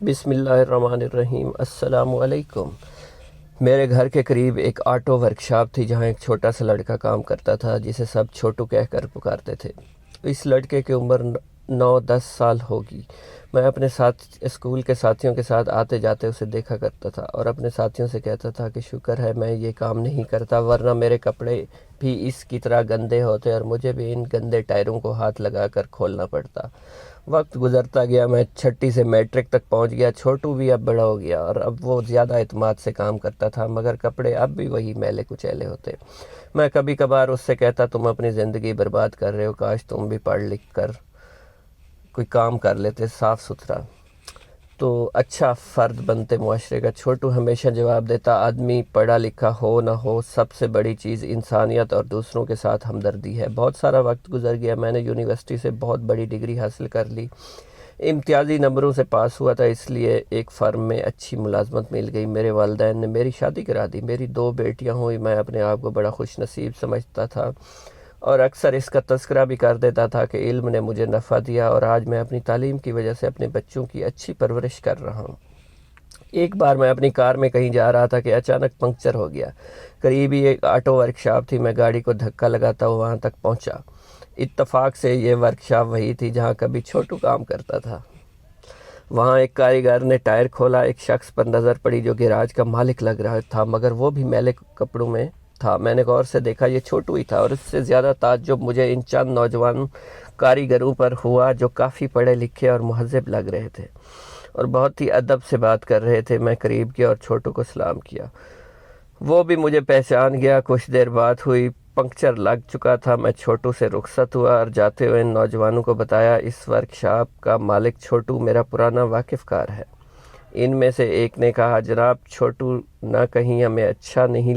بسم اللہ الرحمن الرحیم۔ السلام علیکم۔ میرے گھر کے قریب ایک آٹو ورکشاپ تھی جہاں ایک چھوٹا سا لڑکا کام کرتا تھا جسے سب چھوٹو کہہ کر پکارتے تھے۔ اس لڑکے کی عمر 9-10 سال ہوگی۔ میں اپنے اسکول کے ساتھیوں کے ساتھ آتے جاتے اسے دیکھا کرتا تھا اور اپنے ساتھیوں سے کہتا تھا کہ شکر ہے میں یہ کام نہیں کرتا، ورنہ میرے کپڑے بھی اس کی طرح گندے ہوتے اور مجھے بھی ان گندے ٹائروں کو ہاتھ لگا کر کھولنا پڑتا۔ وقت گزرتا گیا، میں چھٹی سے میٹرک تک پہنچ گیا۔ چھوٹو بھی اب بڑا ہو گیا اور اب وہ زیادہ اعتماد سے کام کرتا تھا، مگر کپڑے اب بھی وہی میلے کچیلے ہوتے۔ میں کبھی کبھار اس سے کہتا تم اپنی زندگی برباد کر رہے ہو، کاش تم بھی پڑھ لکھ کر کوئی کام کر لیتے صاف ستھرا تو اچھا فرد بنتے معاشرے کا۔ چھوٹو ہمیشہ جواب دیتا آدمی پڑھا لکھا ہو نہ ہو، سب سے بڑی چیز انسانیت اور دوسروں کے ساتھ ہمدردی ہے۔ بہت سارا وقت گزر گیا، میں نے یونیورسٹی سے بہت بڑی ڈگری حاصل کر لی، امتیازی نمبروں سے پاس ہوا تھا، اس لیے ایک فرم میں اچھی ملازمت مل گئی۔ میرے والدین نے میری شادی کرا دی، میری 2 بیٹیاں ہوئی۔ میں اپنے آپ کو بڑا خوش نصیب سمجھتا تھا اور اکثر اس کا تذکرہ بھی کر دیتا تھا کہ علم نے مجھے نفع دیا اور آج میں اپنی تعلیم کی وجہ سے اپنے بچوں کی اچھی پرورش کر رہا ہوں۔ ایک بار میں اپنی کار میں کہیں جا رہا تھا کہ اچانک پنکچر ہو گیا۔ قریب ہی ایک آٹو ورکشاپ تھی، میں گاڑی کو دھکا لگاتا ہوا وہاں تک پہنچا۔ اتفاق سے یہ ورکشاپ وہی تھی جہاں کبھی چھوٹو کام کرتا تھا۔ وہاں ایک کاریگر نے ٹائر کھولا، ایک شخص پر نظر پڑی جو گیراج کا مالک لگ رہا تھا، مگر وہ بھی میلے کپڑوں میں تھا۔ میں نے غور سے دیکھا یہ چھوٹو ہی تھا اور اس سے زیادہ تعجب مجھے ان چند نوجوان کاریگروں پر ہوا جو کافی پڑھے لکھے اور مہذب لگ رہے تھے اور بہت ہی ادب سے بات کر رہے تھے۔ میں قریب گیا اور چھوٹو کو سلام کیا، وہ بھی مجھے پہچان گیا۔ کچھ دیر بات ہوئی، پنکچر لگ چکا تھا۔ میں چھوٹو سے رخصت ہوا اور جاتے ہوئے ان نوجوانوں کو بتایا اس ورکشاپ کا مالک چھوٹو میرا پرانا واقف کار ہے۔ ان میں سے ایک نے کہا جناب چھوٹو نہ کہیں ہمیں اچھا نہیں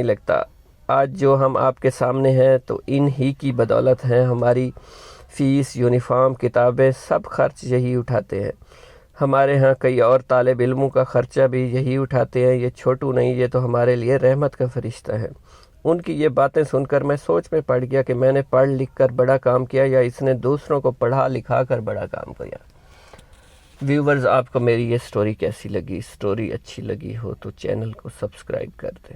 لگتا، آج جو ہم آپ کے سامنے ہیں تو ان ہی کی بدولت ہیں۔ ہماری فیس، یونیفارم، کتابیں سب خرچ یہی اٹھاتے ہیں۔ ہمارے ہاں کئی اور طالب علموں کا خرچہ بھی یہی اٹھاتے ہیں، یہ چھوٹو نہیں، یہ تو ہمارے لیے رحمت کا فرشتہ ہے۔ ان کی یہ باتیں سن کر میں سوچ میں پڑ گیا کہ میں نے پڑھ لکھ کر بڑا کام کیا یا اس نے دوسروں کو پڑھا لکھا کر بڑا کام کیا۔ ویورز، آپ کو میری یہ سٹوری کیسی لگی؟ سٹوری اچھی لگی ہو تو چینل کو سبسکرائب کر دیں۔